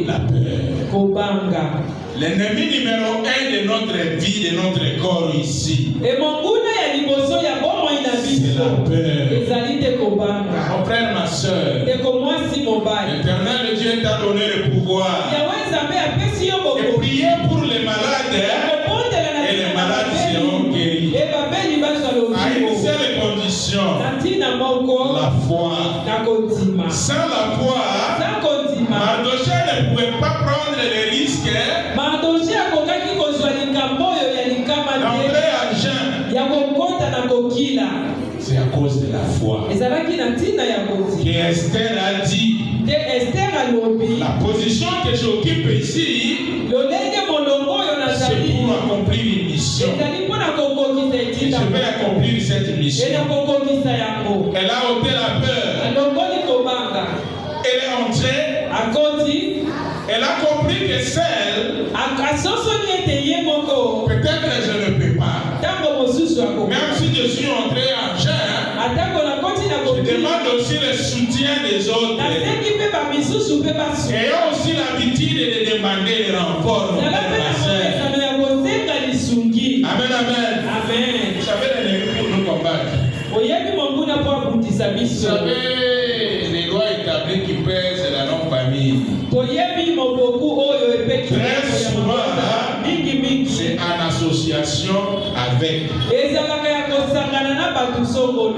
La peur. L'ennemi numéro 1 de notre vie, de notre corps ici, c'est la peur. Mon frère, ma soeur, l'Éternel Dieu t'a donné le pouvoir de prier pour les malades et les malades seront guéris. À une seule condition, la foi. Sans la foi, Mardochée ne pouvait pas prendre les risques d'entrer à jeun. C'est à cause de la foi que Esther a dit. La position que j'occupe ici, c'est pour accomplir une mission. Et je vais accomplir cette mission. Elle a ôté la peur. Elle est entrée. Elle a compris que celle, peut-être je ne peux pas. Même si je suis entré en jeun, je demande aussi le soutien des autres. Ayant aussi l'habitude de demander le renfort. Amen, amen. Vous savez, l'ennemi pour nous combattre. Vous savez, les lois établies qui pèsent la non-famille. Très souvent, c'est en association avec.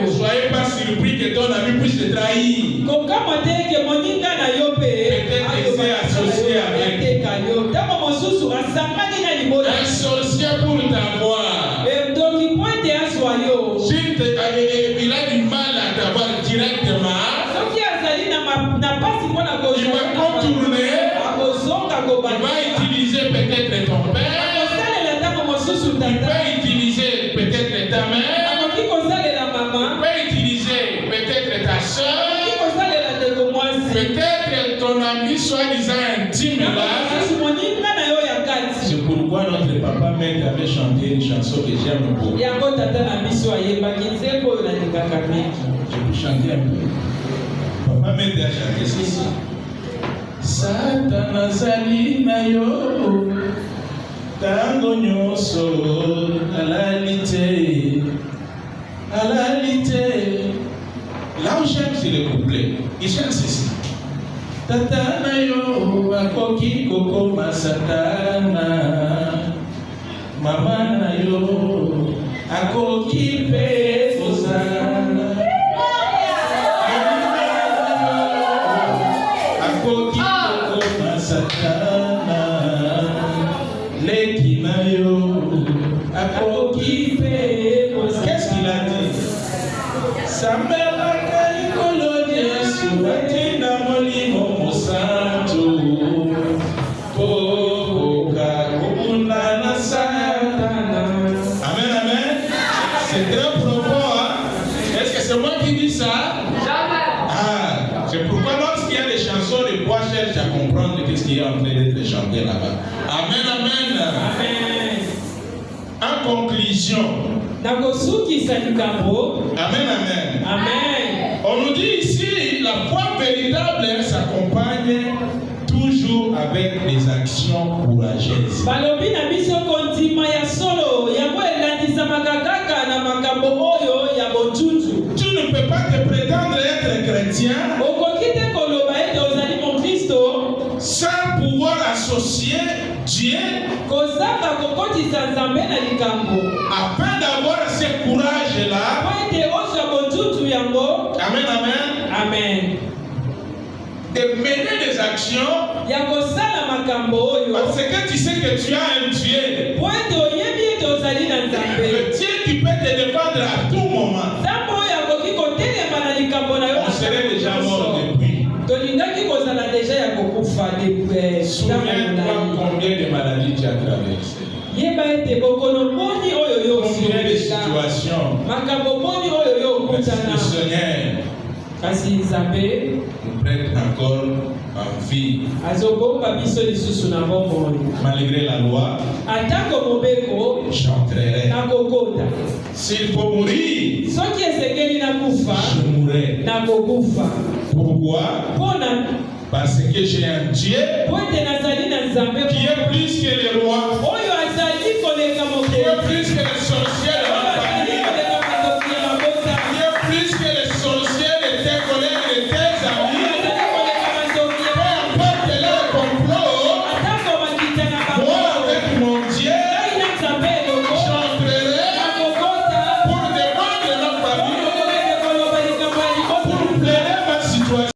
Ne soyez pas surpris que ton ami puisse te trahir. Peut-être qu'il s'est associé avec un sorcier pour t'avoir. Il a du mal à t'avoir directement. Il va contourner. Il va utiliser peut-être ton père. Il va utiliser peut-être ta mère. Il va utiliser peut-être ta soeur. Peut-être ton ami soi-disant intime là. C'est pourquoi notre papa mère avait chanté une chanson que j'aime beaucoup. Je peux chanter un peu. Papa mère a chanté ceci. Satana zali na yo tango nyoso alalite. Là où j'aime c'est le couplet. Il chante ceci. Tatana yo akoki koko masatana. Mama na yo akoki pe kozana. Akoki koko masatana. Leki na yo akoki pe kozana. Qu'est-ce qu'il a dit? Samela kalikolo Yesu atina molimo musantu. Amen, amen. C'est très profond. Hein? Est-ce que c'est moi qui dis ça? Jamais. Ah, c'est pourquoi lorsqu'il y a des chansons, les bois cherchent à comprendre ce qui est en train d'être chanté là-bas. Amen, amen. Amen. En conclusion. Amen, amen. Amen. On nous dit ici, la foi véritable s'accompagne toujours avec des actions courageuses. Tu ne peux pas te prétendre être chrétien sans pouvoir associer Dieu afin d'avoir ce courage-là. Amen, amen. Amen. De mener des actions parce que tu sais que tu as un Dieu. Le Dieu qui peut te défendre à tout moment. On serait déjà mort depuis. Souviens-toi combien de maladies tu as traversées. Combien de situations. Le Seigneur Kasi Nzambe nous prête encore en vie. Malgré la loi, j'entrerai. S'il faut mourir, je mourrai. Pourquoi? Parce que j'ai un Dieu qui est plus que le roi.